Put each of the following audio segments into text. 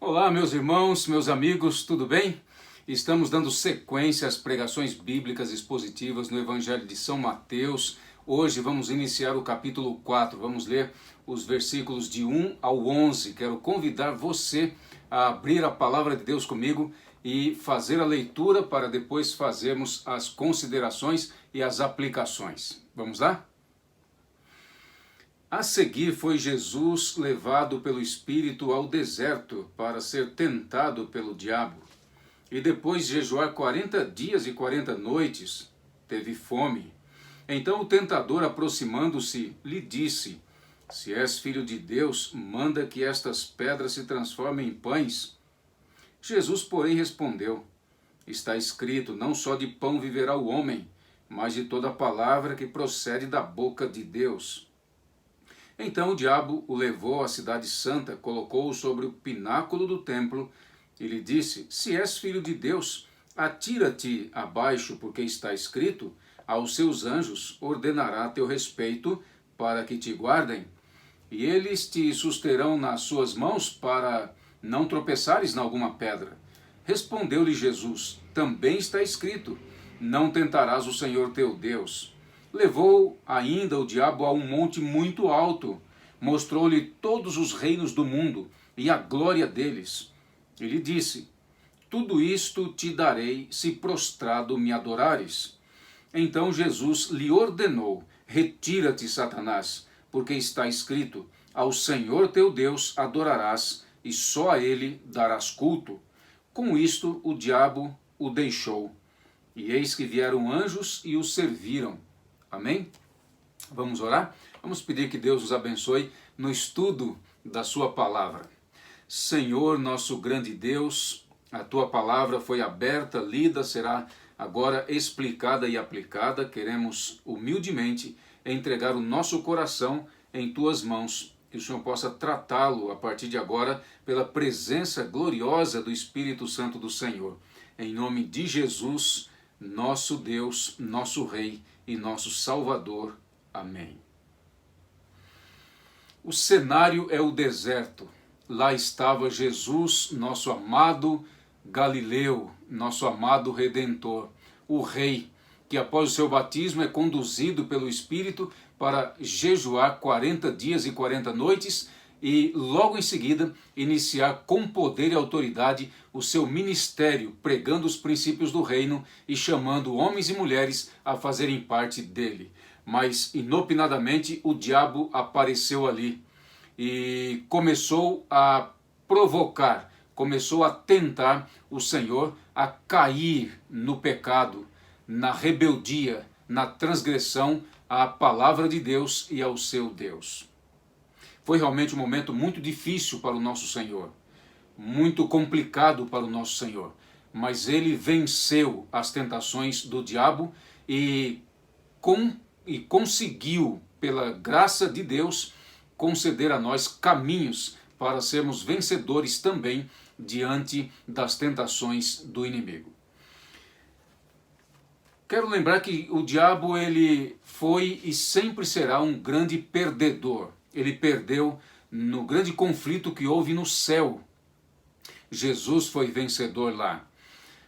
Olá, meus irmãos, meus amigos, tudo bem? Estamos dando sequência às pregações bíblicas expositivas no Evangelho de São Mateus. Hoje vamos iniciar o capítulo 4, vamos ler os versículos de 1 ao 11. Quero convidar você a abrir a palavra de Deus comigo e fazer a leitura para depois fazermos as considerações e as aplicações. Vamos lá? A seguir foi Jesus levado pelo Espírito ao deserto para ser tentado pelo diabo. E depois de jejuar 40 dias e 40 noites, teve fome. Então o tentador, aproximando-se, lhe disse: Se és filho de Deus, manda que estas pedras se transformem em pães. Jesus, porém, respondeu: Está escrito, não só de pão viverá o homem, mas de toda palavra que procede da boca de Deus. Então o diabo o levou à cidade santa, colocou-o sobre o pináculo do templo e lhe disse: Se és filho de Deus, atira-te abaixo, porque está escrito: aos seus anjos ordenará a teu respeito para que te guardem, e eles te susterão nas suas mãos para não tropeçares em alguma pedra. Respondeu-lhe Jesus: Também está escrito: não tentarás o Senhor teu Deus. Levou ainda o diabo a um monte muito alto, mostrou-lhe todos os reinos do mundo e a glória deles. E lhe disse: Tudo isto te darei se prostrado me adorares. Então Jesus lhe ordenou: Retira-te, Satanás, porque está escrito: Ao Senhor teu Deus adorarás, e só a ele darás culto. Com isto o diabo o deixou. E eis que vieram anjos e o serviram. Amém? Vamos orar? Vamos pedir que Deus nos abençoe no estudo da sua palavra. Senhor, nosso grande Deus, a tua palavra foi aberta, lida, será agora explicada e aplicada. Queremos humildemente entregar o nosso coração em tuas mãos, que o Senhor possa tratá-lo a partir de agora pela presença gloriosa do Espírito Santo do Senhor. Em nome de Jesus, nosso Deus, nosso Rei e nosso Salvador. Amém. O cenário é o deserto. Lá estava Jesus, nosso amado Galileu, nosso amado Redentor, o Rei, que após o seu batismo é conduzido pelo Espírito para jejuar 40 dias e 40 noites e logo em seguida iniciar com poder e autoridade o seu ministério, pregando os princípios do reino e chamando homens e mulheres a fazerem parte dele. Mas inopinadamente o diabo apareceu ali e começou a provocar, começou a tentar o Senhor a cair no pecado, na rebeldia, na transgressão à palavra de Deus e ao seu Deus. Foi realmente um momento muito difícil para o nosso Senhor, muito complicado para o nosso Senhor, mas ele venceu as tentações do diabo e conseguiu, pela graça de Deus, conceder a nós caminhos para sermos vencedores também diante das tentações do inimigo. Quero lembrar que o diabo ele foi e sempre será um grande perdedor. Ele perdeu no grande conflito que houve no céu. Jesus foi vencedor lá.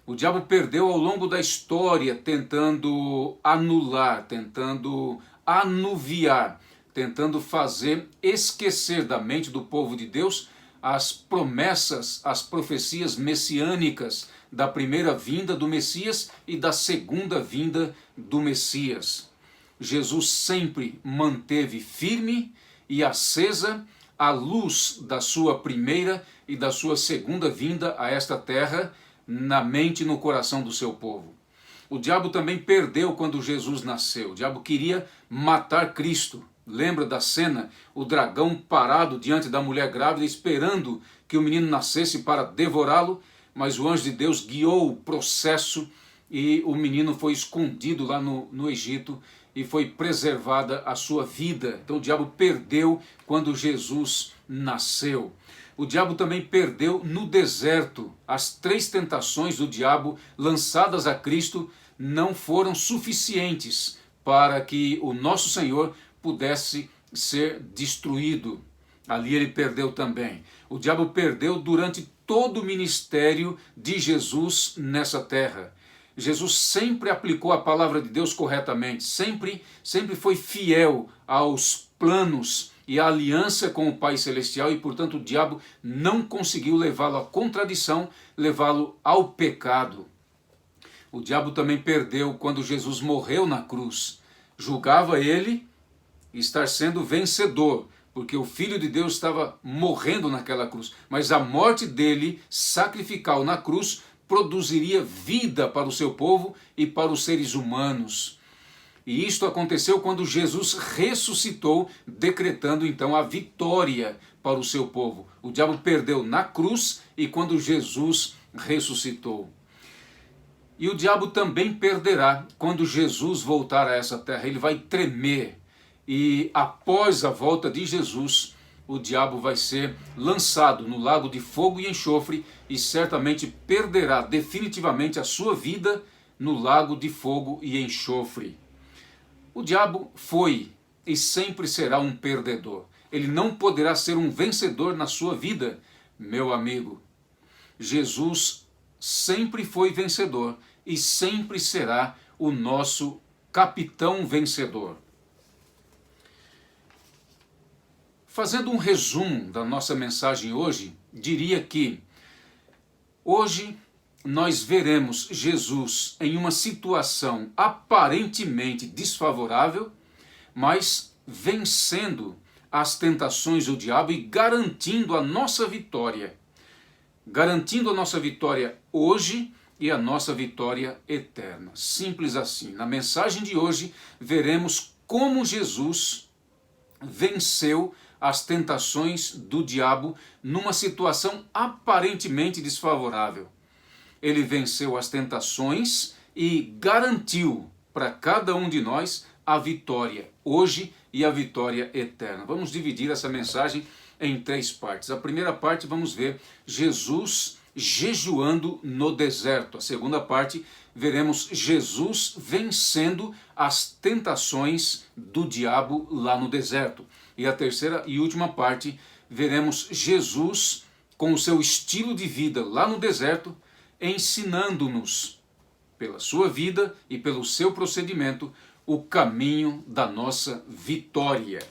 O diabo perdeu ao longo da história, tentando anular, tentando anuviar, tentando fazer esquecer da mente do povo de Deus as promessas, as profecias messiânicas da primeira vinda do Messias e da segunda vinda do Messias. Jesus sempre manteve firme e acesa a luz da sua primeira e da sua segunda vinda a esta terra na mente e no coração do seu povo. O diabo também perdeu quando Jesus nasceu. O diabo queria matar Cristo. Lembra da cena? O dragão parado diante da mulher grávida, esperando que o menino nascesse para devorá-lo, mas o anjo de Deus guiou o processo e o menino foi escondido lá no Egito e foi preservada a sua vida. Então o diabo perdeu quando Jesus nasceu. O diabo também perdeu no deserto. As 3 tentações do diabo lançadas a Cristo não foram suficientes para que o nosso Senhor pudesse ser destruído. ali ele perdeu também. O diabo perdeu durante todo o ministério de Jesus nessa terra. Jesus sempre aplicou a palavra de Deus corretamente, sempre foi fiel aos planos e à aliança com o Pai Celestial, e portanto o diabo não conseguiu levá-lo à contradição, levá-lo ao pecado. O diabo também perdeu quando Jesus morreu na cruz. Julgava ele estar sendo vencedor, porque o Filho de Deus estava morrendo naquela cruz. Mas a morte dele, sacrificial na cruz, produziria vida para o seu povo e para os seres humanos. E isto aconteceu quando Jesus ressuscitou, decretando então a vitória para o seu povo. O diabo perdeu na cruz e quando Jesus ressuscitou. E o diabo também perderá quando Jesus voltar a essa terra. Ele vai tremer. E após a volta de Jesus, o diabo vai ser lançado no lago de fogo e enxofre e certamente perderá definitivamente a sua vida no lago de fogo e enxofre. O diabo foi e sempre será um perdedor. Ele não poderá ser um vencedor na sua vida, meu amigo. Jesus sempre foi vencedor e sempre será o nosso capitão vencedor. Fazendo um resumo da nossa mensagem hoje, diria que hoje nós veremos Jesus em uma situação aparentemente desfavorável, mas vencendo as tentações do diabo e garantindo a nossa vitória. Garantindo a nossa vitória hoje e a nossa vitória eterna. Simples assim. Na mensagem de hoje veremos como Jesus venceu as tentações do diabo numa situação aparentemente desfavorável. Ele venceu as tentações e garantiu para cada um de nós a vitória hoje e a vitória eterna. Vamos dividir essa mensagem em 3 partes. A primeira parte vamos ver Jesus jejuando no deserto. A segunda parte veremos Jesus vencendo as tentações do diabo lá no deserto. E a terceira e última parte veremos Jesus com o seu estilo de vida lá no deserto, ensinando-nos pela sua vida e pelo seu procedimento o caminho da nossa vitória.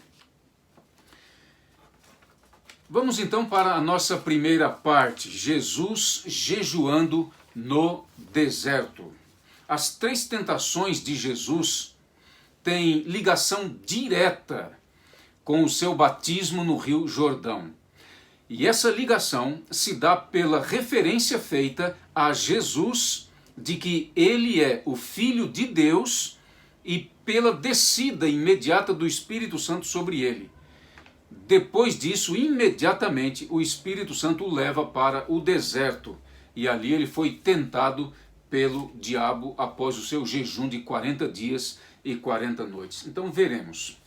Vamos então para a nossa primeira parte, Jesus jejuando no deserto. As 3 tentações de Jesus têm ligação direta com o seu batismo no Rio Jordão. E essa ligação se dá pela referência feita a Jesus de que ele é o Filho de Deus e pela descida imediata do Espírito Santo sobre ele. Depois disso, imediatamente, o Espírito Santo o leva para o deserto. E ali ele foi tentado pelo diabo após o seu jejum de 40 dias e 40 noites. Então veremos.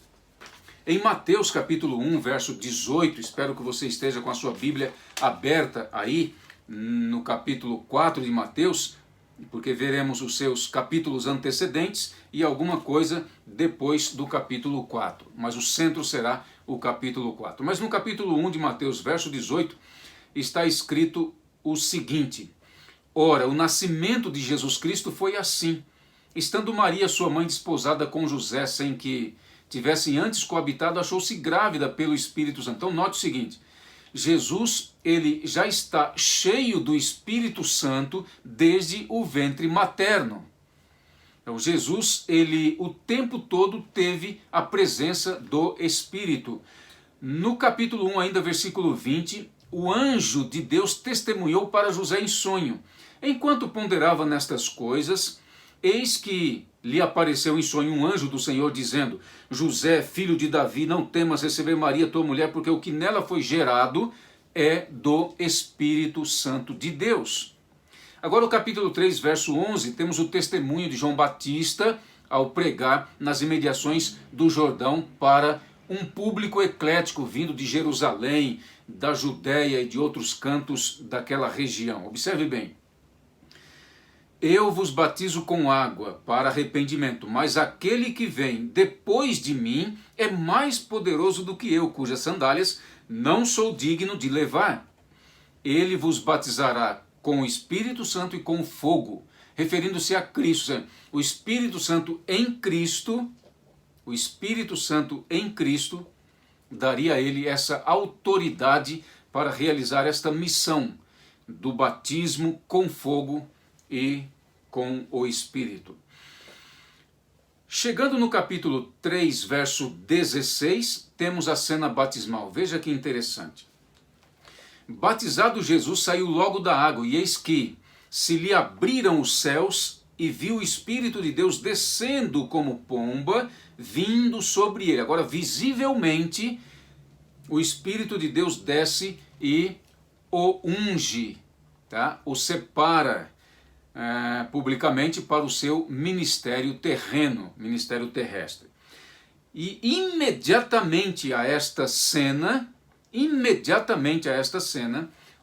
Em Mateus capítulo 1, verso 18, espero que você esteja com a sua Bíblia aberta aí, no capítulo 4 de Mateus, porque veremos os seus capítulos antecedentes e alguma coisa depois do capítulo 4. Mas o centro será o capítulo 4. Mas no capítulo 1 de Mateus, verso 18, está escrito o seguinte: Ora, o nascimento de Jesus Cristo foi assim. Estando Maria, sua mãe, desposada com José, sem que tivessem antes coabitado, achou-se grávida pelo Espírito Santo. Então note o seguinte: Jesus, ele já está cheio do Espírito Santo desde o ventre materno. Então Jesus, ele o tempo todo teve a presença do Espírito. No capítulo 1, ainda versículo 20, o anjo de Deus testemunhou para José em sonho. Enquanto ponderava nestas coisas, eis que lhe apareceu em sonho um anjo do Senhor, dizendo: José, filho de Davi, não temas receber Maria, tua mulher, porque o que nela foi gerado é do Espírito Santo de Deus. Agora o capítulo 3, verso 11, temos o testemunho de João Batista ao pregar nas imediações do Jordão para um público eclético vindo de Jerusalém, da Judéia e de outros cantos daquela região. Observe bem. Eu vos batizo com água para arrependimento, mas aquele que vem depois de mim é mais poderoso do que eu, cujas sandálias não sou digno de levar. Ele vos batizará com o Espírito Santo e com fogo, referindo-se a Cristo. O Espírito Santo em Cristo, o Espírito Santo em Cristo, daria a ele essa autoridade para realizar esta missão do batismo com fogo e com o Espírito. Chegando no capítulo 3, verso 16, temos a cena batismal. Veja que interessante. Batizado Jesus saiu logo da água, e eis que se lhe abriram os céus, e viu o Espírito de Deus descendo como pomba, vindo sobre ele. Agora, visivelmente, o Espírito de Deus desce e o unge, tá? O separa publicamente para o seu ministério terreno, ministério terrestre. E imediatamente a esta cena,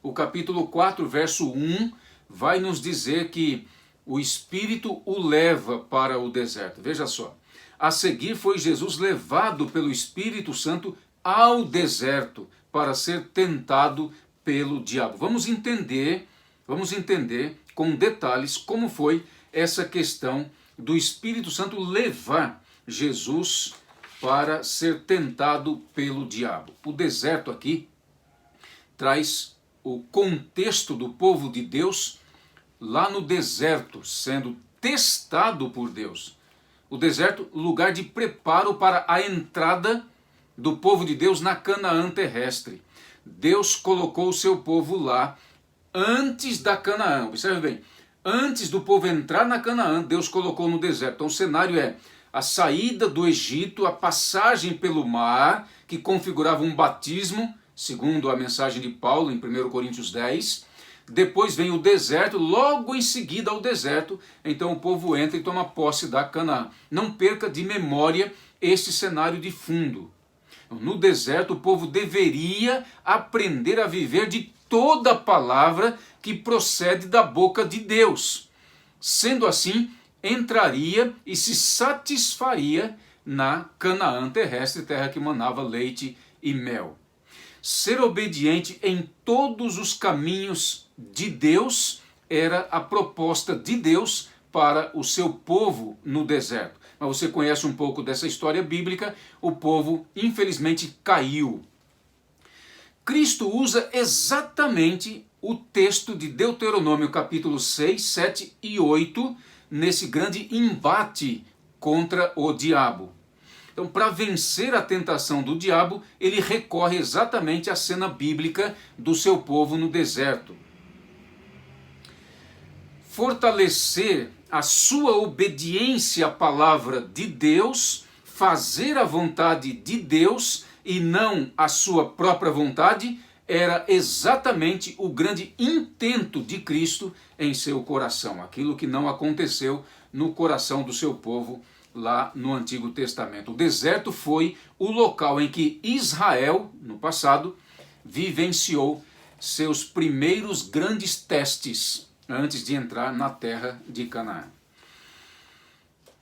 o capítulo 4, verso 1, vai nos dizer que o Espírito o leva para o deserto. Veja só. A seguir foi Jesus levado pelo Espírito Santo ao deserto para ser tentado pelo diabo. Vamos entender com detalhes como foi essa questão do Espírito Santo levar Jesus para ser tentado pelo diabo. O deserto aqui traz o contexto do povo de Deus lá no deserto, sendo testado por Deus. O deserto, lugar de preparo para a entrada do povo de Deus na Canaã terrestre. Deus colocou o seu povo lá antes da Canaã. Observe bem, antes do povo entrar na Canaã, Deus colocou no deserto. Então o cenário é a saída do Egito, a passagem pelo mar, que configurava um batismo, segundo a mensagem de Paulo em 1 Coríntios 10. Depois vem o deserto, logo em seguida ao deserto, então o povo entra e toma posse da Canaã. Não perca de memória este cenário de fundo. No deserto, o povo deveria aprender a viver de toda a palavra que procede da boca de Deus. Sendo assim, entraria e se satisfaria na Canaã terrestre, terra que manava leite e mel. Ser obediente em todos os caminhos de Deus era a proposta de Deus para o seu povo no deserto. Mas você conhece um pouco dessa história bíblica, o povo infelizmente caiu. Cristo usa exatamente o texto de Deuteronômio capítulo 6, 7 e 8 nesse grande embate contra o diabo. Então, para vencer a tentação do diabo, ele recorre exatamente à cena bíblica do seu povo no deserto. Fortalecer a sua obediência à palavra de Deus, fazer a vontade de Deus e não a sua própria vontade, era exatamente o grande intento de Cristo em seu coração, aquilo que não aconteceu no coração do seu povo lá no Antigo Testamento. O deserto foi o local em que Israel, no passado, vivenciou seus primeiros grandes testes antes de entrar na terra de Canaã.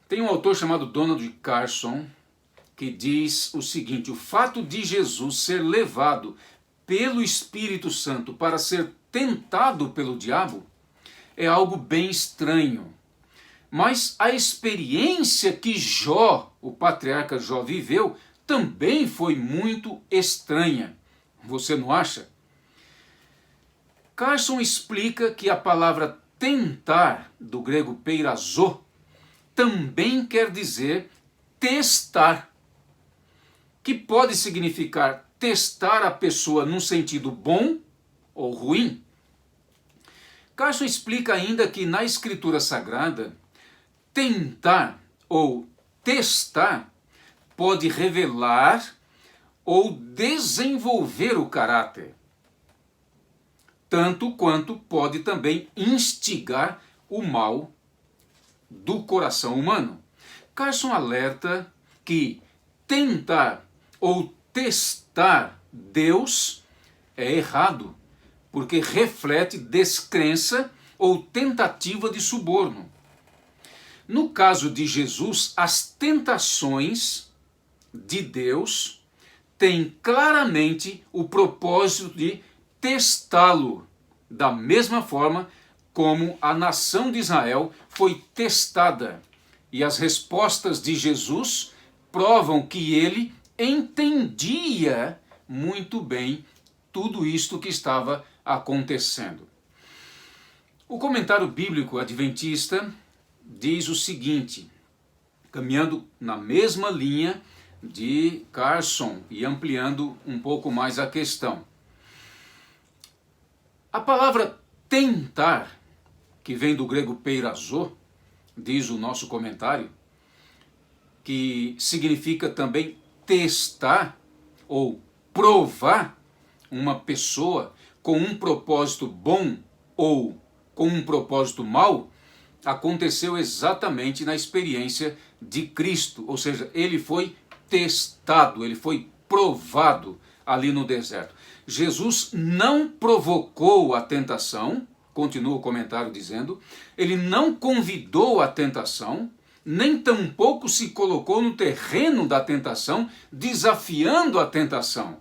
Tem um autor chamado Donald Carson que diz o seguinte: o fato de Jesus ser levado pelo Espírito Santo para ser tentado pelo diabo é algo bem estranho. Mas a experiência que Jó, o patriarca Jó, viveu também foi muito estranha. Você não acha? Carson explica que a palavra tentar, do grego peirazô, também quer dizer testar, que pode significar testar a pessoa num sentido bom ou ruim. Carson explica ainda que na Escritura Sagrada, tentar ou testar pode revelar ou desenvolver o caráter, tanto quanto pode também instigar o mal do coração humano. Carson alerta que tentar ou testar Deus é errado, porque reflete descrença ou tentativa de suborno. No caso de Jesus, as tentações de Deus tem claramente o propósito de testá-lo, da mesma forma como a nação de Israel foi testada. E as respostas de Jesus provam que ele entendia muito bem tudo isto que estava acontecendo. O comentário bíblico adventista diz o seguinte, caminhando na mesma linha de Carson e ampliando um pouco mais a questão. A palavra tentar, que vem do grego peirazô, diz o nosso comentário, que significa também testar ou provar uma pessoa com um propósito bom ou com um propósito mau, aconteceu exatamente na experiência de Cristo, ou seja, ele foi testado, ele foi provado ali no deserto. Jesus não provocou a tentação, continua o comentário dizendo, ele não convidou a tentação, nem tampouco se colocou no terreno da tentação, desafiando a tentação.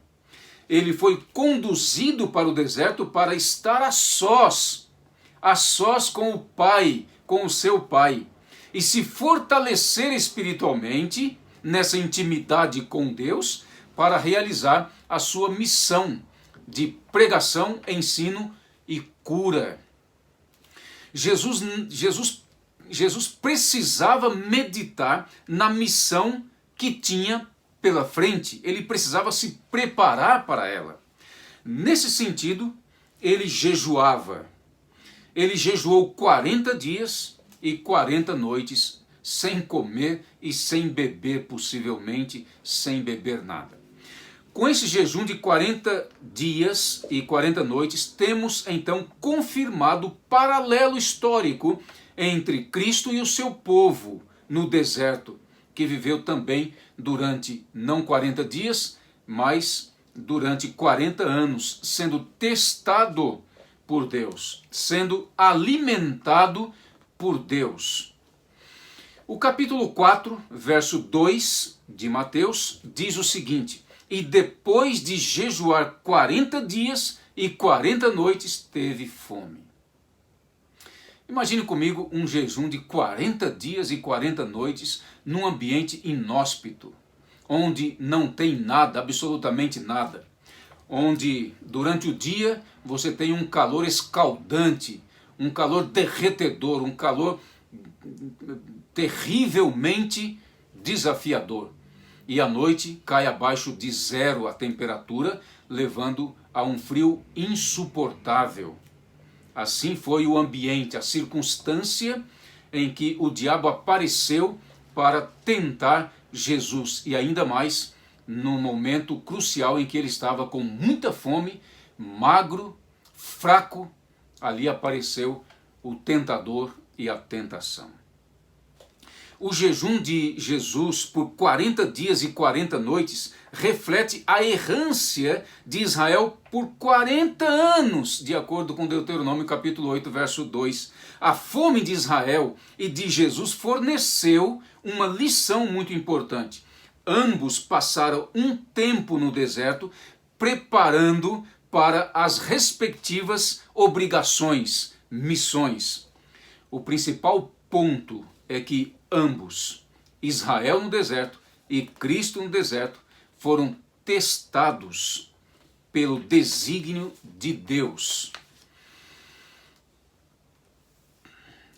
Ele foi conduzido para o deserto para estar a sós com o Pai, com o seu Pai, e se fortalecer espiritualmente nessa intimidade com Deus para realizar a sua missão de pregação, ensino e cura. Jesus precisava meditar na missão que tinha pela frente, ele precisava se preparar para ela. Nesse sentido, ele jejuava. Ele jejuou 40 dias e 40 noites, sem comer e sem beber, possivelmente sem beber nada. Com esse jejum de 40 dias e 40 noites, temos então confirmado o paralelo histórico entre Cristo e o seu povo no deserto, que viveu também durante não 40 dias, mas durante 40 anos, sendo testado por Deus, sendo alimentado por Deus. O capítulo 4, verso 2 de Mateus, diz o seguinte: e depois de jejuar 40 dias e 40 noites, teve fome. Imagine comigo um jejum de 40 dias e 40 noites num ambiente inóspito, onde não tem nada, absolutamente nada. Onde durante o dia você tem um calor escaldante, um calor derretedor, um calor terrivelmente desafiador. E à noite cai abaixo de 0 a temperatura, levando a um frio insuportável. Assim foi o ambiente, a circunstância em que o diabo apareceu para tentar Jesus, e ainda mais no momento crucial em que ele estava com muita fome, magro, fraco, ali apareceu o tentador e a tentação. O jejum de Jesus por 40 dias e 40 noites reflete a errância de Israel por 40 anos, de acordo com Deuteronômio capítulo 8, verso 2. A fome de Israel e de Jesus forneceu uma lição muito importante. Ambos passaram um tempo no deserto preparando para as respectivas obrigações, missões. O principal ponto é que ambos, Israel no deserto e Cristo no deserto, foram testados pelo desígnio de Deus.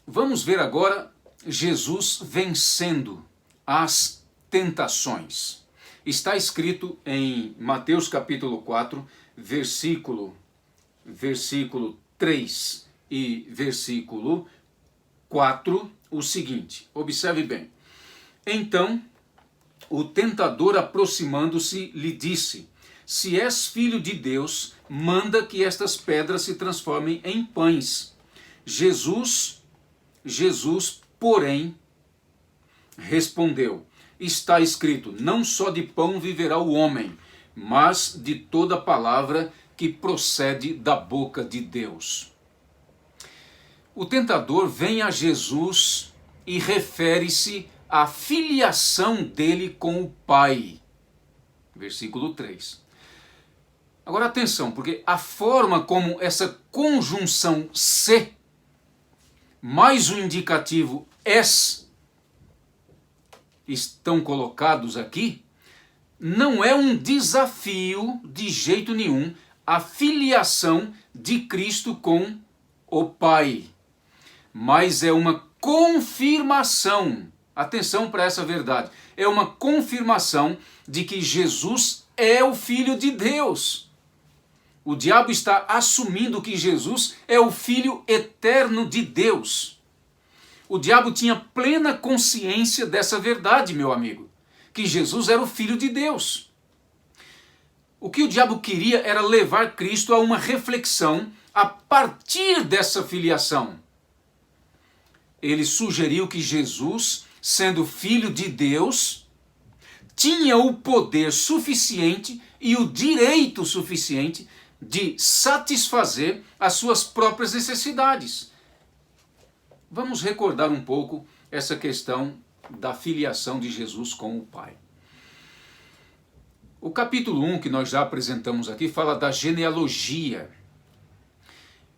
Vamos ver agora Jesus vencendo as tentações. Está escrito em Mateus capítulo 4, versículo 3 e versículo 4, o seguinte, observe bem. Então, o tentador aproximando-se lhe disse: se és filho de Deus, manda que estas pedras se transformem em pães. Jesus, porém, respondeu: está escrito, não só de pão viverá o homem, mas de toda palavra que procede da boca de Deus. O tentador vem a Jesus e refere-se à filiação dele com o Pai. Versículo 3. Agora atenção, porque a forma como essa conjunção se mais o indicativo es estão colocados aqui, não é um desafio de jeito nenhum a filiação de Cristo com o Pai, mas é uma confirmação, atenção para essa verdade, é uma confirmação de que Jesus é o Filho de Deus. O diabo está assumindo que Jesus é o Filho eterno de Deus. O diabo tinha plena consciência dessa verdade, meu amigo, que Jesus era o Filho de Deus. O que o diabo queria era levar Cristo a uma reflexão a partir dessa filiação. Ele sugeriu que Jesus, sendo Filho de Deus, tinha o poder suficiente e o direito suficiente de satisfazer as suas próprias necessidades. Vamos recordar um pouco essa questão da filiação de Jesus com o Pai. O capítulo 1, que nós já apresentamos aqui, fala da genealogia.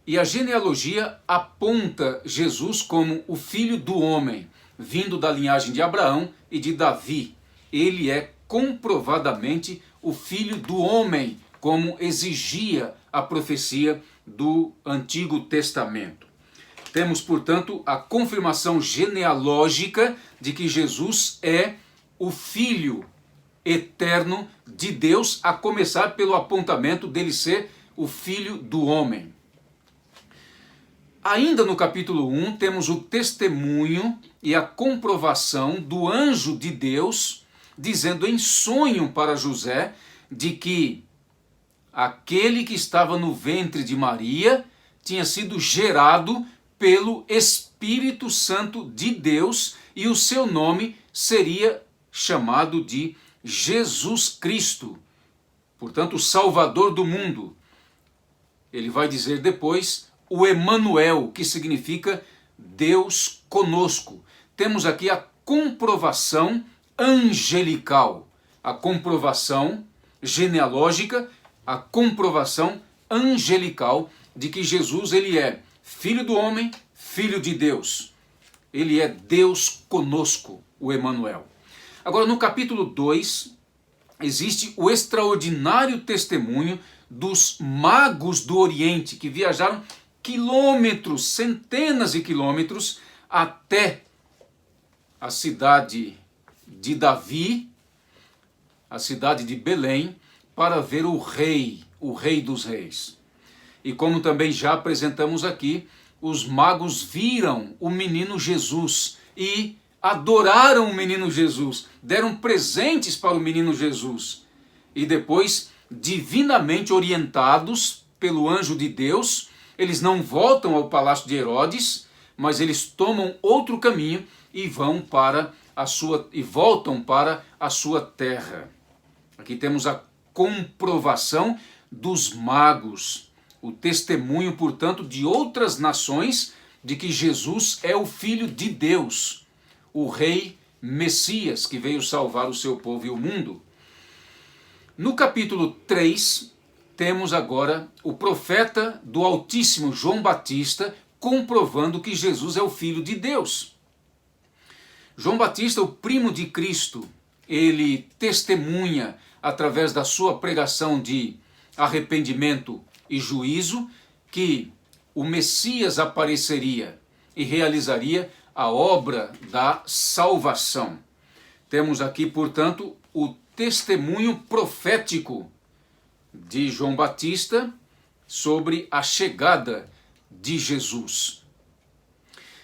E a genealogia aponta Jesus como o filho do homem, vindo da linhagem de Abraão e de Davi. Ele é comprovadamente o filho do homem, como exigia a profecia do Antigo Testamento. Temos, portanto, a confirmação genealógica de que Jesus é o Filho eterno de Deus, a começar pelo apontamento dele ser o Filho do homem. Ainda no capítulo 1, temos o testemunho e a comprovação do anjo de Deus, dizendo em sonho para José de que aquele que estava no ventre de Maria tinha sido gerado pelo Espírito Santo de Deus e o seu nome seria chamado de Jesus Cristo, portanto, o Salvador do mundo. Ele vai dizer depois o Emanuel, que significa Deus conosco. Temos aqui a comprovação angelical, a comprovação genealógica, a comprovação angelical de que Jesus ele é Filho do homem, Filho de Deus. Ele é Deus conosco, o Emanuel. Agora, no capítulo 2, existe o extraordinário testemunho dos magos do Oriente, que viajaram quilômetros, centenas de quilômetros, até a cidade de Davi, a cidade de Belém, para ver o rei dos reis. E como também já apresentamos aqui, os magos viram o menino Jesus e adoraram o menino Jesus, deram presentes para o menino Jesus. E depois, divinamente orientados pelo anjo de Deus, eles não voltam ao palácio de Herodes, mas eles tomam outro caminho e voltam para a sua terra. Aqui temos a comprovação dos magos, o testemunho, portanto, de outras nações de que Jesus é o Filho de Deus, o Rei Messias, que veio salvar o seu povo e o mundo. No capítulo 3, temos agora o profeta do Altíssimo, João Batista, comprovando que Jesus é o Filho de Deus. João Batista, o primo de Cristo, ele testemunha através da sua pregação de arrependimento e juízo que o Messias apareceria e realizaria a obra da salvação. Temos aqui, portanto, o testemunho profético de João Batista sobre a chegada de Jesus.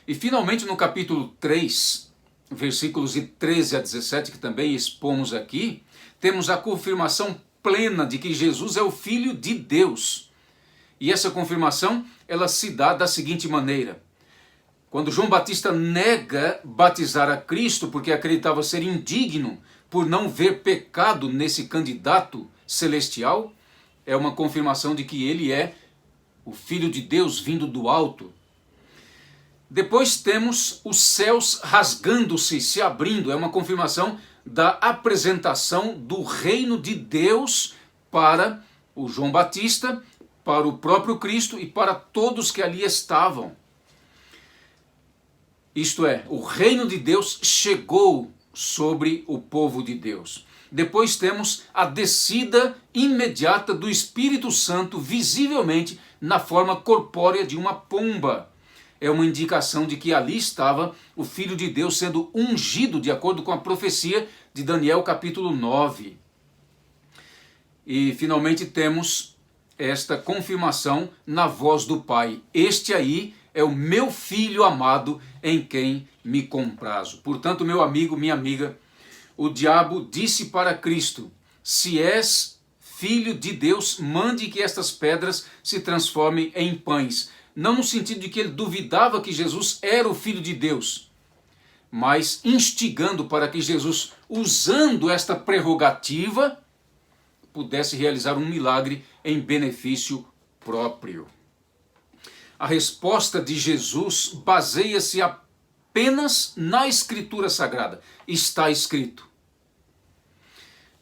E finalmente no capítulo 3, versículos de 13 a 17, que também expomos aqui, temos a confirmação plena de que Jesus é o Filho de Deus. E essa confirmação, ela se dá da seguinte maneira. Quando João Batista nega batizar a Cristo porque acreditava ser indigno por não ver pecado nesse candidato celestial, é uma confirmação de que ele é o Filho de Deus vindo do alto. Depois temos os céus rasgando-se, se abrindo, é uma confirmação da apresentação do reino de Deus para o João Batista, para o próprio Cristo e para todos que ali estavam. Isto é, o reino de Deus chegou sobre o povo de Deus. Depois temos a descida imediata do Espírito Santo, visivelmente na forma corpórea de uma pomba. É uma indicação de que ali estava o Filho de Deus sendo ungido, de acordo com a profecia de Daniel capítulo 9. E finalmente temos esta confirmação na voz do Pai. Este aí é o meu Filho amado, em quem me comprazo. Portanto, meu amigo, minha amiga, o diabo disse para Cristo: se és Filho de Deus, mande que estas pedras se transformem em pães. Não no sentido de que ele duvidava que Jesus era o Filho de Deus, mas instigando para que Jesus, usando esta prerrogativa, pudesse realizar um milagre em benefício próprio. A resposta de Jesus baseia-se apenas na Escritura Sagrada. Está escrito.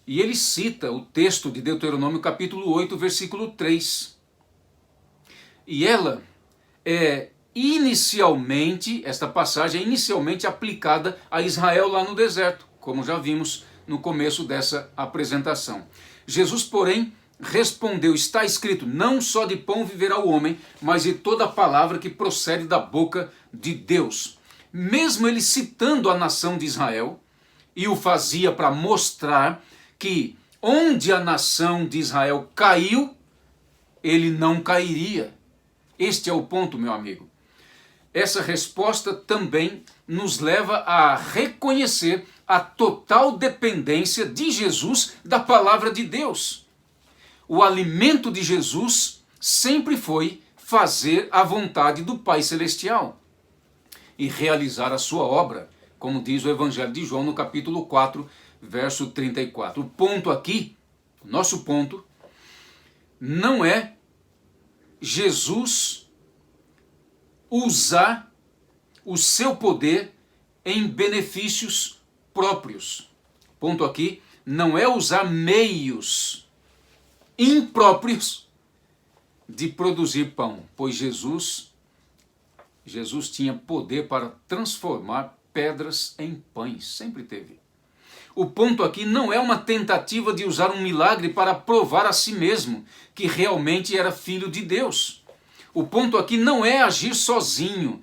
E ele cita o texto de Deuteronômio capítulo 8, versículo 3. E ela é esta passagem é inicialmente aplicada a Israel lá no deserto, como já vimos no começo dessa apresentação. Jesus, porém, respondeu: está escrito, não só de pão viverá o homem, mas de toda a palavra que procede da boca de Deus. Mesmo ele citando a nação de Israel, e o fazia para mostrar que onde a nação de Israel caiu, ele não cairia. Este é o ponto, meu amigo. Essa resposta também nos leva a reconhecer a total dependência de Jesus da palavra de Deus. O alimento de Jesus sempre foi fazer a vontade do Pai Celestial e realizar a sua obra, como diz o Evangelho de João no capítulo 4, verso 34. O ponto aqui, o nosso ponto, não é Jesus usar o seu poder em benefícios próprios. O ponto aqui não é usar meios impróprios de produzir pão, pois Jesus tinha poder para transformar pedras em pães, sempre teve. O ponto aqui não é uma tentativa de usar um milagre para provar a si mesmo que realmente era filho de Deus. O ponto aqui não é agir sozinho,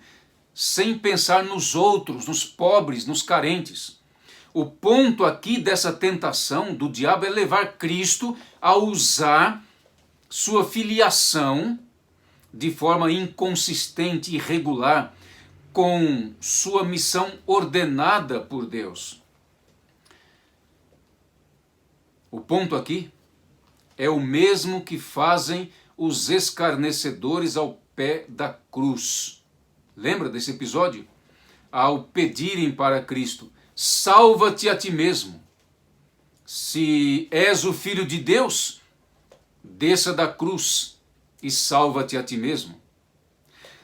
sem pensar nos outros, nos pobres, nos carentes. O ponto aqui dessa tentação do diabo é levar Cristo a usar sua filiação de forma inconsistente e irregular com sua missão ordenada por Deus. O ponto aqui é o mesmo que fazem os escarnecedores ao pé da cruz. Lembra desse episódio? Ao pedirem para Cristo: salva-te a ti mesmo. Se és o Filho de Deus, desça da cruz e salva-te a ti mesmo.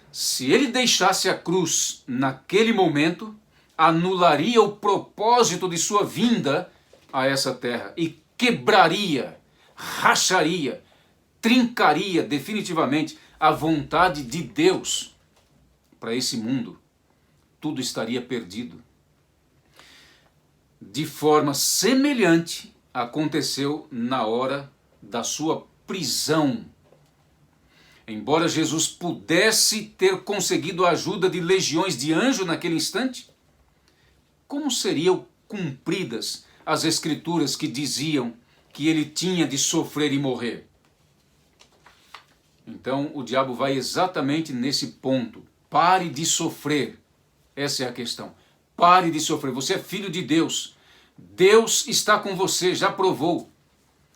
Se ele deixasse a cruz naquele momento, anularia o propósito de sua vinda a essa terra e quebraria, racharia, trincaria definitivamente a vontade de Deus para esse mundo. Tudo estaria perdido. De forma semelhante aconteceu na hora da sua prisão. Embora Jesus pudesse ter conseguido a ajuda de legiões de anjos naquele instante, como seriam cumpridas as escrituras que diziam que ele tinha de sofrer e morrer? Então o diabo vai exatamente nesse ponto. Pare de sofrer. Essa é a questão. Pare de sofrer. Você é filho de Deus. Deus está com você, já provou.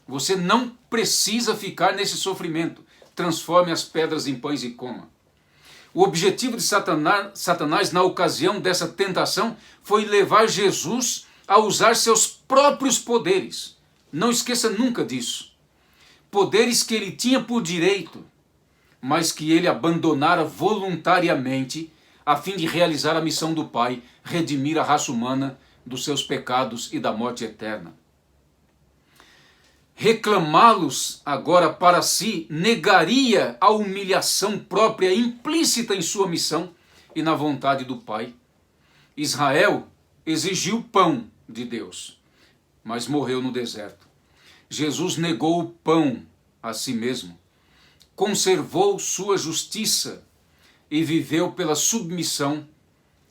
Você não precisa ficar nesse sofrimento. Transforme as pedras em pães e coma. O objetivo de Satanás na ocasião dessa tentação foi levar Jesus a usar seus próprios poderes. Não esqueça nunca disso. Poderes que ele tinha por direito, mas que ele abandonara voluntariamente a fim de realizar a missão do Pai, redimir a raça humana dos seus pecados e da morte eterna. Reclamá-los agora para si negaria a humilhação própria implícita em sua missão e na vontade do Pai. Israel exigiu pão de Deus, mas morreu no deserto. Jesus negou o pão a si mesmo, conservou sua justiça e viveu pela submissão,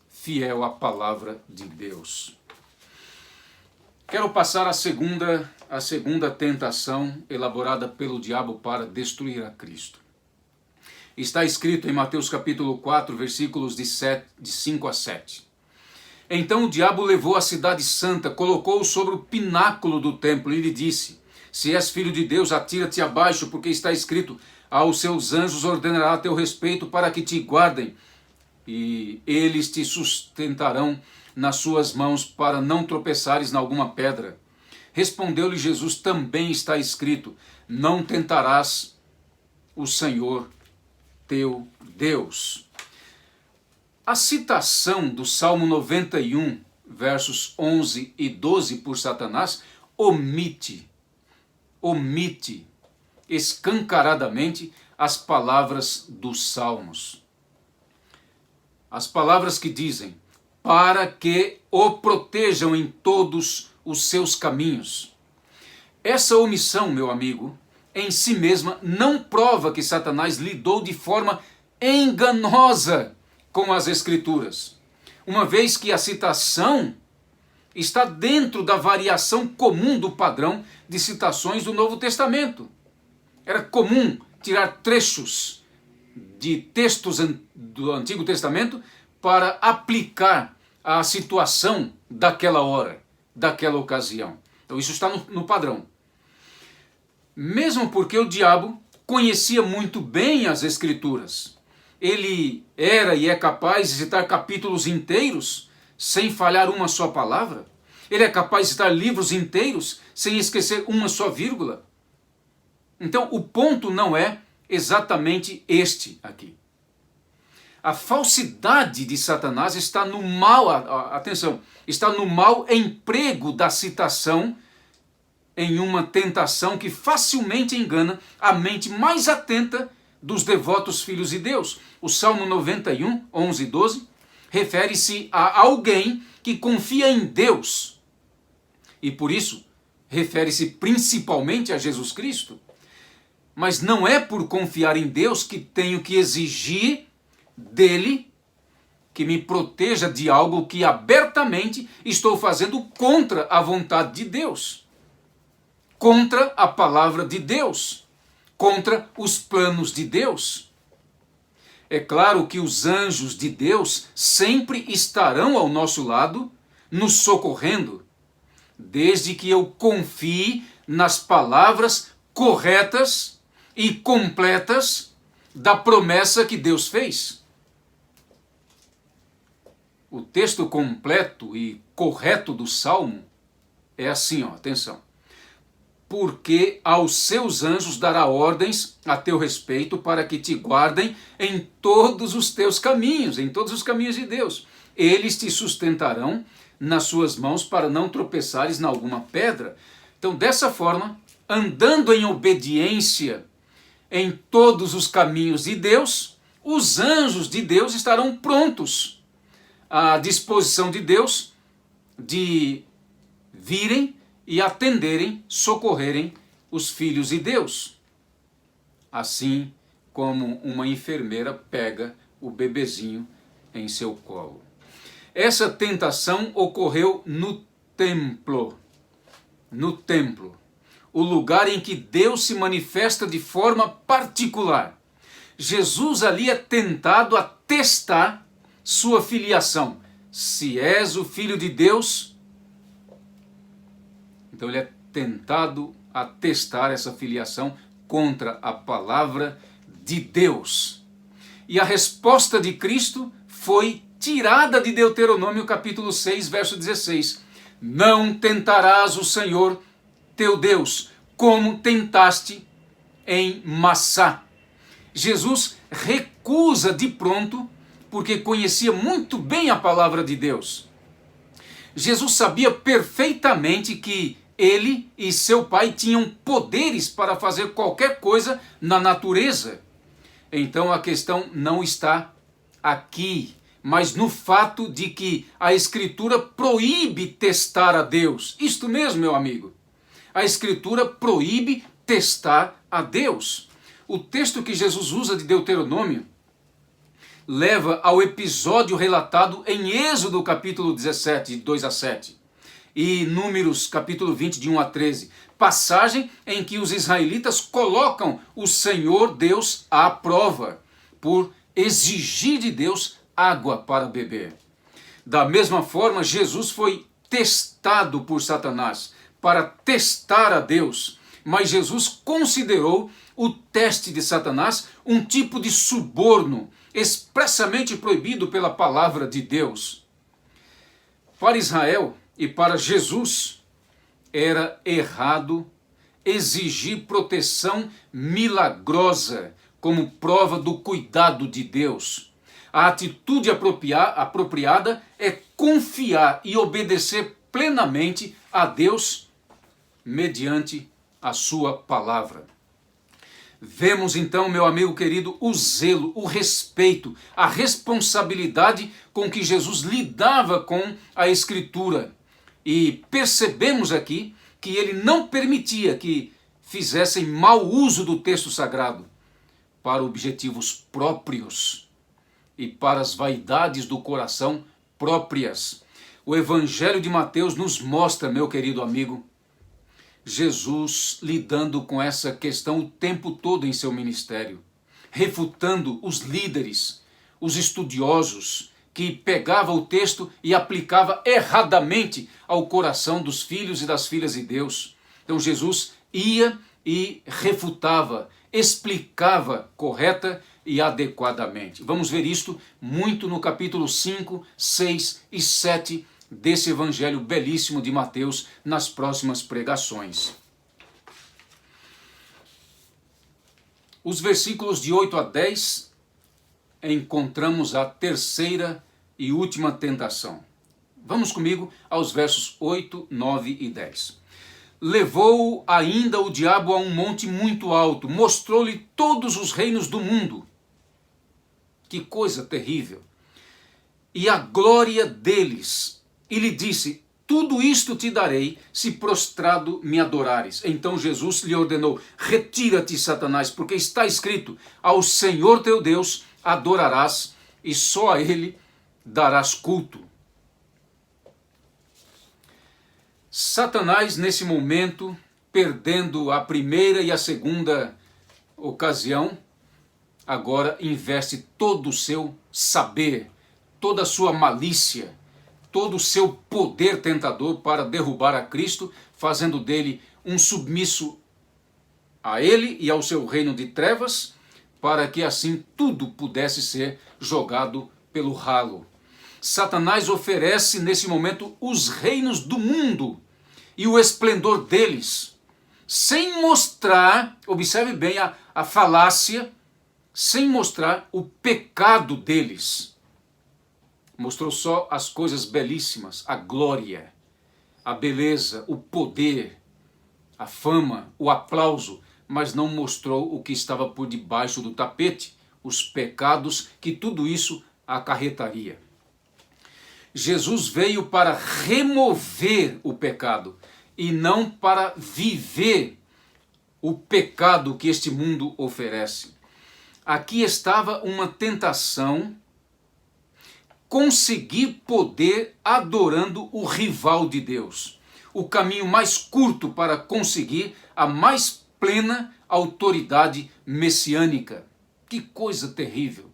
fiel à palavra de Deus. Quero passar a segunda tentação elaborada pelo diabo para destruir a Cristo. Está escrito em Mateus capítulo 4, versículos de 5 a 7. Então o diabo levou a cidade santa, colocou-o sobre o pináculo do templo e lhe disse: se és filho de Deus, atira-te abaixo, porque está escrito: aos seus anjos ordenará a teu respeito para que te guardem, e eles te sustentarão nas suas mãos para não tropeçares em alguma pedra. Respondeu-lhe Jesus: também está escrito: não tentarás o Senhor teu Deus. A citação do Salmo 91, versos 11 e 12 por Satanás, omite escancaradamente as palavras dos Salmos. As palavras que dizem: para que o protejam em todos os seus caminhos. Essa omissão, meu amigo, em si mesma não prova que Satanás lidou de forma enganosa com as Escrituras, uma vez que a citação está dentro da variação comum do padrão de citações do Novo Testamento. Era comum tirar trechos de textos do Antigo Testamento para aplicar à situação daquela hora, daquela ocasião. Então isso está no padrão. Mesmo porque o diabo conhecia muito bem as Escrituras. Ele era e é capaz de citar capítulos inteiros sem falhar uma só palavra. Ele é capaz de citar livros inteiros sem esquecer uma só vírgula. Então o ponto não é exatamente este aqui. A falsidade de Satanás está no mau, atenção, está no mau emprego da citação em uma tentação que facilmente engana a mente mais atenta dos devotos filhos de Deus. O Salmo 91, 11 e 12, refere-se a alguém que confia em Deus. E por isso, refere-se principalmente a Jesus Cristo. Mas não é por confiar em Deus que tenho que exigir dele que me proteja de algo que abertamente estou fazendo contra a vontade de Deus, contra a palavra de Deus, contra os planos de Deus. É claro que os anjos de Deus sempre estarão ao nosso lado, nos socorrendo, desde que eu confie nas palavras corretas e completas da promessa que Deus fez. O texto completo e correto do Salmo é assim, atenção. Porque aos seus anjos dará ordens a teu respeito para que te guardem em todos os teus caminhos, em todos os caminhos de Deus. Eles te sustentarão nas suas mãos para não tropeçares em alguma pedra. Então, dessa forma, andando em obediência em todos os caminhos de Deus, os anjos de Deus estarão prontos à disposição de Deus de virem e atenderem, socorrerem os filhos de Deus. Assim como uma enfermeira pega o bebezinho em seu colo. Essa tentação ocorreu no templo. No templo. O lugar em que Deus se manifesta de forma particular. Jesus ali é tentado a testar sua filiação. Se és o Filho de Deus, então ele é tentado a testar essa filiação contra a palavra de Deus. E a resposta de Cristo foi tirada de Deuteronômio capítulo 6, verso 16. Não tentarás o Senhor teu Deus, como tentaste em Massá. Jesus recusa de pronto, porque conhecia muito bem a palavra de Deus. Jesus sabia perfeitamente que ele e seu pai tinham poderes para fazer qualquer coisa na natureza. Então a questão não está aqui, mas no fato de que a Escritura proíbe testar a Deus. Isto mesmo, meu amigo. A Escritura proíbe testar a Deus. O texto que Jesus usa de Deuteronômio leva ao episódio relatado em Êxodo capítulo 17, 2 a 7, e Números capítulo 20, de 1 a 13, passagem em que os israelitas colocam o Senhor Deus à prova, por exigir de Deus água para beber. Da mesma forma, Jesus foi testado por Satanás para testar a Deus, mas Jesus considerou o teste de Satanás um tipo de suborno expressamente proibido pela palavra de Deus. Para Israel e para Jesus, era errado exigir proteção milagrosa como prova do cuidado de Deus. A atitude apropriada é confiar e obedecer plenamente a Deus mediante a sua palavra. Vemos então, meu amigo querido, o zelo, o respeito, a responsabilidade com que Jesus lidava com a Escritura. E percebemos aqui que ele não permitia que fizessem mau uso do texto sagrado para objetivos próprios e para as vaidades do coração próprias. O Evangelho de Mateus nos mostra, meu querido amigo, Jesus lidando com essa questão o tempo todo em seu ministério, refutando os líderes, os estudiosos, que pegava o texto e aplicava erradamente ao coração dos filhos e das filhas de Deus. Então Jesus ia e refutava, explicava correta e adequadamente. Vamos ver isto muito no capítulo 5, 6 e 7 desse evangelho belíssimo de Mateus nas próximas pregações. Os versículos de 8 a 10 encontramos a terceira e última tentação. Vamos comigo aos versos 8, 9 e 10. Levou ainda o diabo a um monte muito alto, mostrou-lhe todos os reinos do mundo. Que coisa terrível! E a glória deles. E lhe disse, tudo isto te darei, se prostrado me adorares. Então Jesus lhe ordenou, retira-te, Satanás, porque está escrito, ao Senhor teu Deus adorarás, e só a ele darás culto. Satanás, nesse momento, perdendo a primeira e a segunda ocasião, agora investe todo o seu saber, toda a sua malícia, todo o seu poder tentador para derrubar a Cristo, fazendo dele um submisso a ele e ao seu reino de trevas, para que assim tudo pudesse ser jogado pelo ralo. Satanás oferece nesse momento os reinos do mundo e o esplendor deles, sem mostrar, observe bem a falácia, sem mostrar o pecado deles. Mostrou só as coisas belíssimas, a glória, a beleza, o poder, a fama, o aplauso, mas não mostrou o que estava por debaixo do tapete, os pecados que tudo isso acarretaria. Jesus veio para remover o pecado e não para viver o pecado que este mundo oferece. Aqui estava uma tentação, conseguir poder adorando o rival de Deus. O caminho mais curto para conseguir a mais plena autoridade messiânica. Que coisa terrível!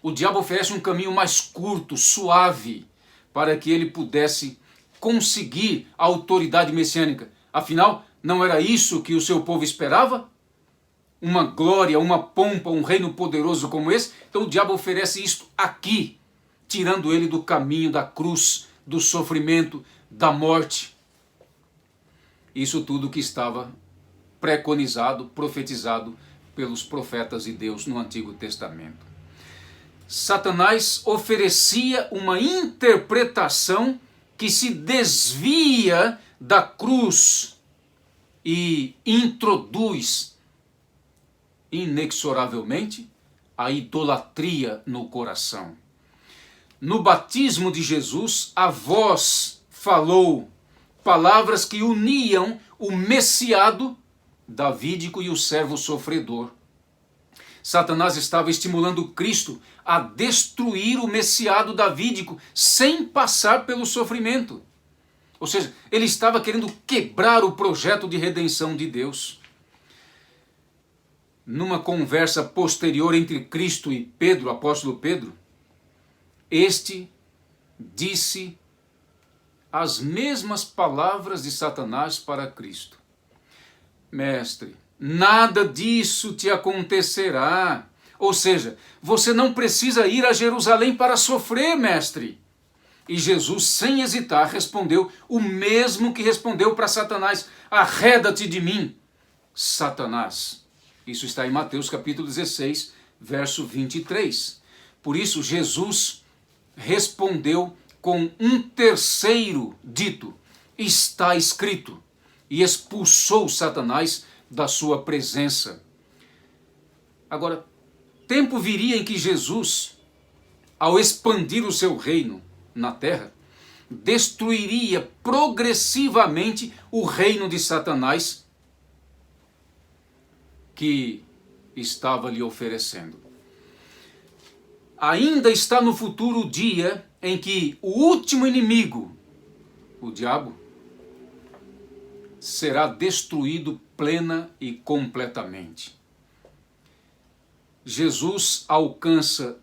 O diabo oferece um caminho mais curto, suave, para que ele pudesse conseguir a autoridade messiânica. Afinal, não era isso que o seu povo esperava? Uma glória, uma pompa, um reino poderoso como esse? Então o diabo oferece isto aqui, tirando ele do caminho da cruz, do sofrimento, da morte. Isso tudo que estava preconizado, profetizado pelos profetas de Deus no Antigo Testamento. Satanás oferecia uma interpretação que se desvia da cruz e introduz inexoravelmente a idolatria no coração. No batismo de Jesus, a voz falou palavras que uniam o messiado davídico e o servo sofredor. Satanás estava estimulando Cristo a destruir o messiado davídico sem passar pelo sofrimento. Ou seja, ele estava querendo quebrar o projeto de redenção de Deus. Numa conversa posterior entre Cristo e Pedro, o apóstolo Pedro, este disse as mesmas palavras de Satanás para Cristo. Mestre, nada disso te acontecerá. Ou seja, você não precisa ir a Jerusalém para sofrer, mestre. E Jesus, sem hesitar, respondeu o mesmo que respondeu para Satanás: arreda-te de mim, Satanás. Isso está em Mateus capítulo 16, verso 23. Por isso, Jesus respondeu com um terceiro dito: está escrito, e expulsou Satanás da sua presença. Agora, tempo viria em que Jesus, ao expandir o seu reino na terra, destruiria progressivamente o reino de Satanás que estava lhe oferecendo. Ainda está no futuro o dia em que o último inimigo, o diabo, será destruído plena e completamente. Jesus alcança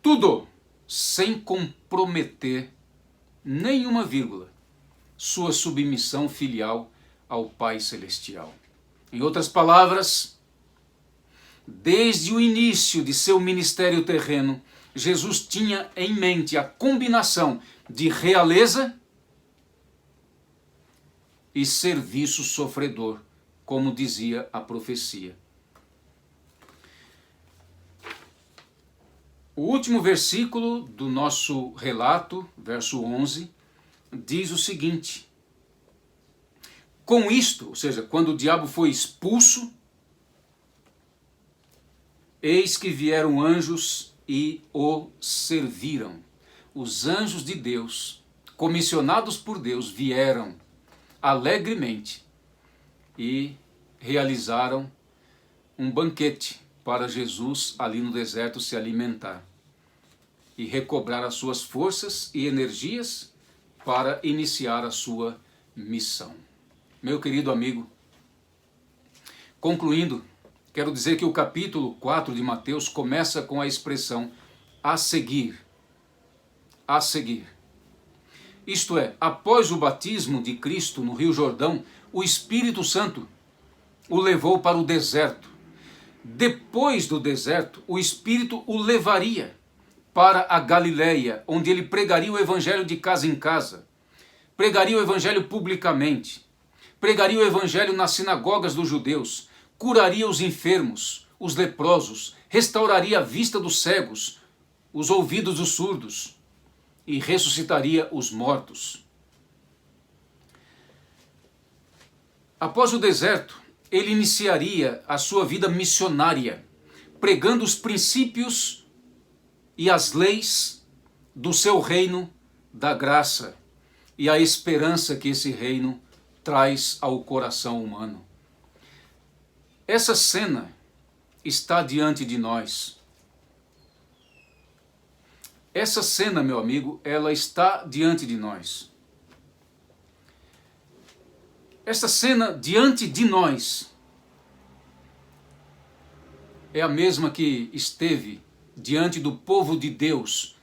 tudo sem comprometer nenhuma vírgula sua submissão filial ao Pai Celestial. Em outras palavras, desde o início de seu ministério terreno, Jesus tinha em mente a combinação de realeza e serviço sofredor, como dizia a profecia. O último versículo do nosso relato, verso 11, diz o seguinte: com isto, ou seja, quando o diabo foi expulso, eis que vieram anjos e o serviram. Os anjos de Deus, comissionados por Deus, vieram alegremente e realizaram um banquete para Jesus ali no deserto se alimentar e recobrar as suas forças e energias para iniciar a sua missão. Meu querido amigo, concluindo, quero dizer que o capítulo 4 de Mateus começa com a expressão a seguir. A seguir. Isto é, após o batismo de Cristo no Rio Jordão, o Espírito Santo o levou para o deserto. Depois do deserto, o Espírito o levaria para a Galileia, onde ele pregaria o evangelho de casa em casa, pregaria o evangelho publicamente, pregaria o evangelho nas sinagogas dos judeus, curaria os enfermos, os leprosos, restauraria a vista dos cegos, os ouvidos dos surdos e ressuscitaria os mortos. Após o deserto, ele iniciaria a sua vida missionária, pregando os princípios e as leis do seu reino da graça e a esperança que esse reino traz ao coração humano. Essa cena está diante de nós. Essa cena, meu amigo, ela está diante de nós. Essa cena diante de nós é a mesma que esteve diante do povo de Deus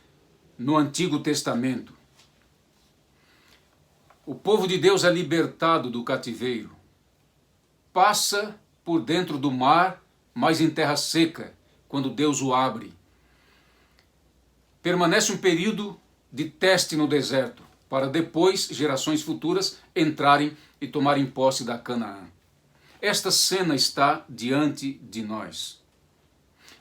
no Antigo Testamento. O povo de Deus é libertado do cativeiro, passa por dentro do mar, mas em terra seca, quando Deus o abre. Permanece um período de teste no deserto, para depois, gerações futuras, entrarem e tomarem posse da Canaã. Esta cena está diante de nós.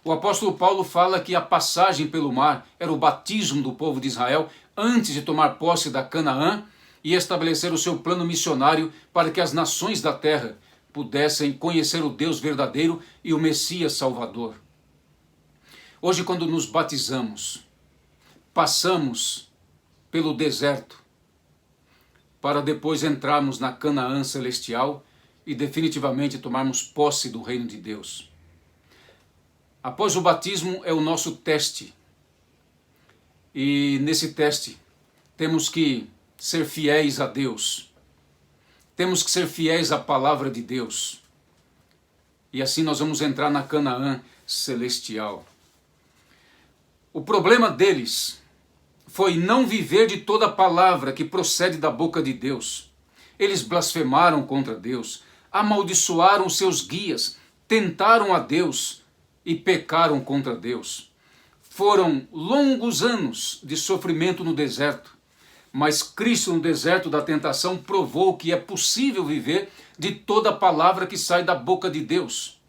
O apóstolo Paulo fala que a passagem pelo mar era o batismo do povo de Israel antes de tomar posse da Canaã e estabelecer o seu plano missionário para que as nações da terra pudessem conhecer o Deus verdadeiro e o Messias Salvador. Hoje, quando nos batizamos, passamos pelo deserto para depois entrarmos na Canaã celestial e definitivamente tomarmos posse do reino de Deus. Após o batismo é o nosso teste. E nesse teste temos que ser fiéis a Deus. Temos que ser fiéis à palavra de Deus. E assim nós vamos entrar na Canaã celestial. O problema deles foi não viver de toda a palavra que procede da boca de Deus. Eles blasfemaram contra Deus, amaldiçoaram seus guias, tentaram a Deus e pecaram contra Deus. Foram longos anos de sofrimento no deserto, mas Cristo no deserto da tentação provou que é possível viver de toda a palavra que sai da boca de Deus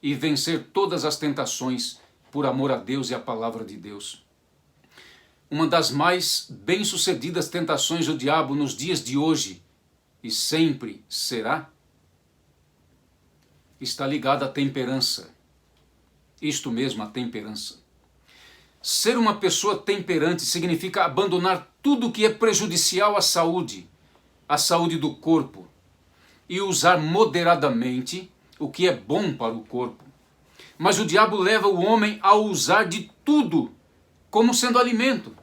e vencer todas as tentações por amor a Deus e à palavra de Deus. Uma das mais bem-sucedidas tentações do diabo nos dias de hoje, e sempre será, está ligada à temperança. Isto mesmo, a temperança. Ser uma pessoa temperante significa abandonar tudo que é prejudicial à saúde do corpo, e usar moderadamente o que é bom para o corpo. Mas o diabo leva o homem a usar de tudo como sendo alimento,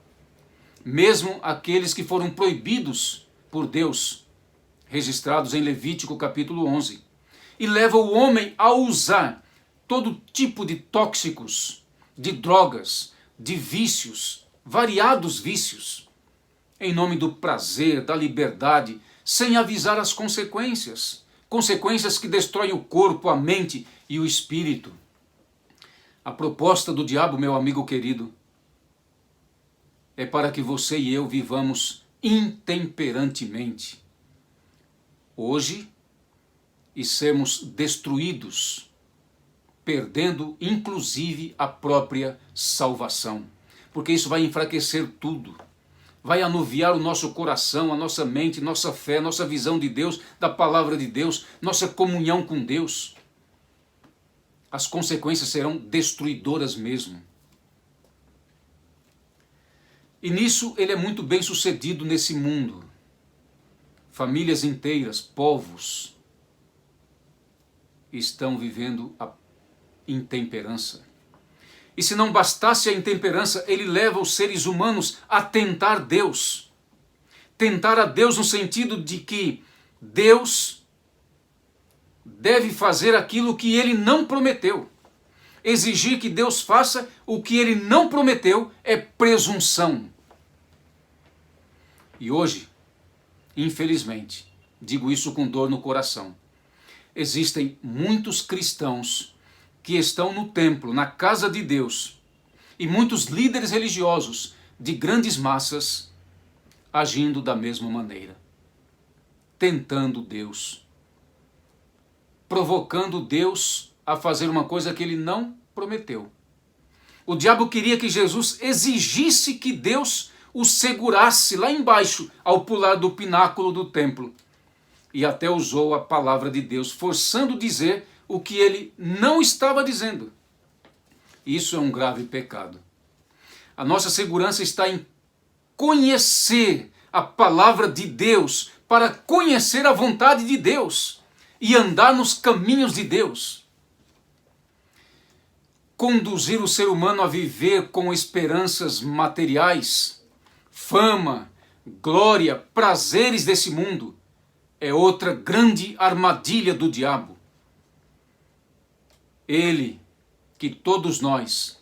mesmo aqueles que foram proibidos por Deus, registrados em Levítico capítulo 11, e leva o homem a usar todo tipo de tóxicos, de drogas, de vícios, variados vícios, em nome do prazer, da liberdade, sem avisar as consequências, consequências que destroem o corpo, a mente e o espírito. A proposta do diabo, meu amigo querido, é para que você e eu vivamos intemperantemente hoje e sermos destruídos, perdendo inclusive a própria salvação. Porque isso vai enfraquecer tudo, vai anuviar o nosso coração, a nossa mente, nossa fé, nossa visão de Deus, da palavra de Deus, nossa comunhão com Deus. As consequências serão destruidoras mesmo. E nisso ele é muito bem sucedido nesse mundo. Famílias inteiras, povos, estão vivendo a intemperança. E se não bastasse a intemperança, ele leva os seres humanos a tentar Deus. Tentar a Deus no sentido de que Deus deve fazer aquilo que ele não prometeu. Exigir que Deus faça o que ele não prometeu é presunção. E hoje, infelizmente, digo isso com dor no coração, existem muitos cristãos que estão no templo, na casa de Deus, e muitos líderes religiosos de grandes massas agindo da mesma maneira, tentando Deus, provocando Deus a fazer uma coisa que ele não prometeu. O diabo queria que Jesus exigisse que Deus o segurasse lá embaixo ao pular do pináculo do templo. E até usou a palavra de Deus, forçando dizer o que ele não estava dizendo. Isso é um grave pecado. A nossa segurança está em conhecer a palavra de Deus, para conhecer a vontade de Deus e andar nos caminhos de Deus. Conduzir o ser humano a viver com esperanças materiais, fama, glória, prazeres desse mundo, é outra grande armadilha do diabo. Ele, que todos nós,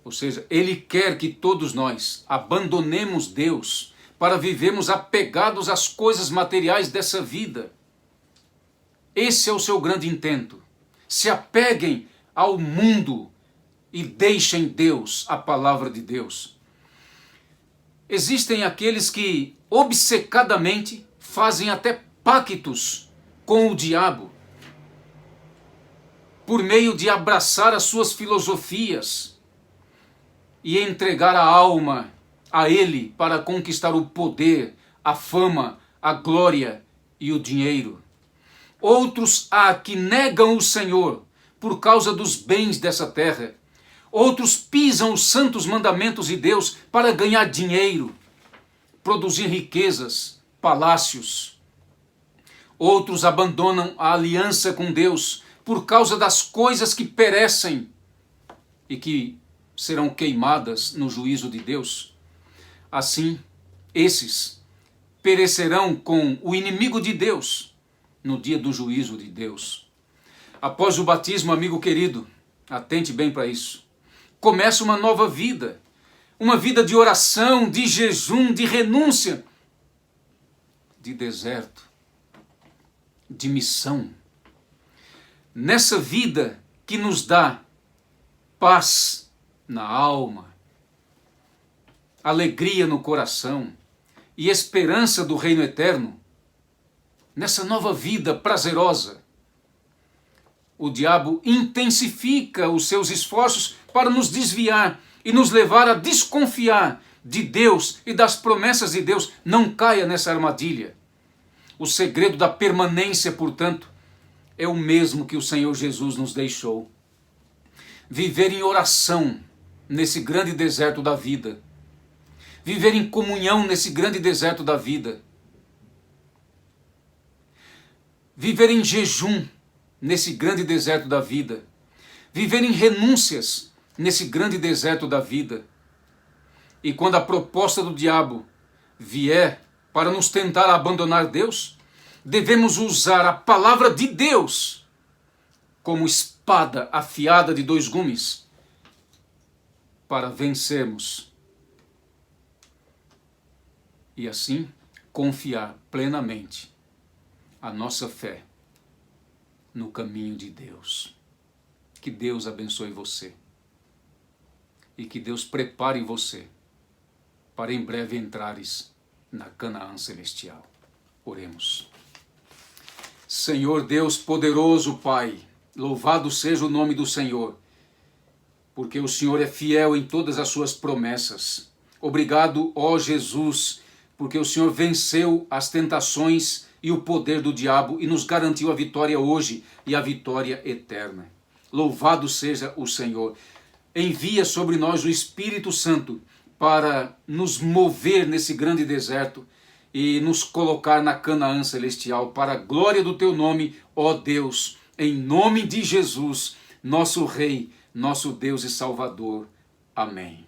ou seja, ele quer que todos nós abandonemos Deus para vivermos apegados às coisas materiais dessa vida. Esse é o seu grande intento. Se apeguem ao mundo e deixem Deus, a palavra de Deus. Existem aqueles que obcecadamente fazem até pactos com o diabo. por meio de abraçar as suas filosofias e entregar a alma a ele para conquistar o poder, a fama, a glória e o dinheiro. Outros há que negam o Senhor por causa dos bens dessa terra. Outros pisam os santos mandamentos de Deus para ganhar dinheiro, produzir riquezas, palácios. Outros abandonam a aliança com Deus por causa das coisas que perecem e que serão queimadas no juízo de Deus. Assim, esses perecerão com o inimigo de Deus no dia do juízo de Deus. Após o batismo, amigo querido, atente bem para isso, começa uma nova vida, uma vida de oração, de jejum, de renúncia, de deserto, de missão. Nessa vida que nos dá paz na alma, alegria no coração e esperança do reino eterno, nessa nova vida prazerosa, o diabo intensifica os seus esforços para nos desviar e nos levar a desconfiar de Deus e das promessas de Deus. Não caia nessa armadilha. O segredo da permanência, portanto, é o mesmo que o Senhor Jesus nos deixou. Viver em oração nesse grande deserto da vida. Viver em comunhão nesse grande deserto da vida. Viver em jejum nesse grande deserto da vida. Viver em renúncias nesse grande deserto da vida. E quando a proposta do diabo vier para nos tentar abandonar Deus, devemos usar a palavra de Deus como espada afiada de 2 gumes para vencermos e assim confiar plenamente a nossa fé no caminho de Deus. Que Deus abençoe você e que Deus prepare você para em breve entrares na Canaã celestial. Oremos. Senhor Deus poderoso, Pai, louvado seja o nome do Senhor, porque o Senhor é fiel em todas as suas promessas. Obrigado, ó Jesus, porque o Senhor venceu as tentações e o poder do diabo e nos garantiu a vitória hoje e a vitória eterna. Louvado seja o Senhor. Envia sobre nós o Espírito Santo para nos mover nesse grande deserto e nos colocar na Canaã celestial, para a glória do teu nome, ó Deus, em nome de Jesus, nosso Rei, nosso Deus e Salvador. Amém.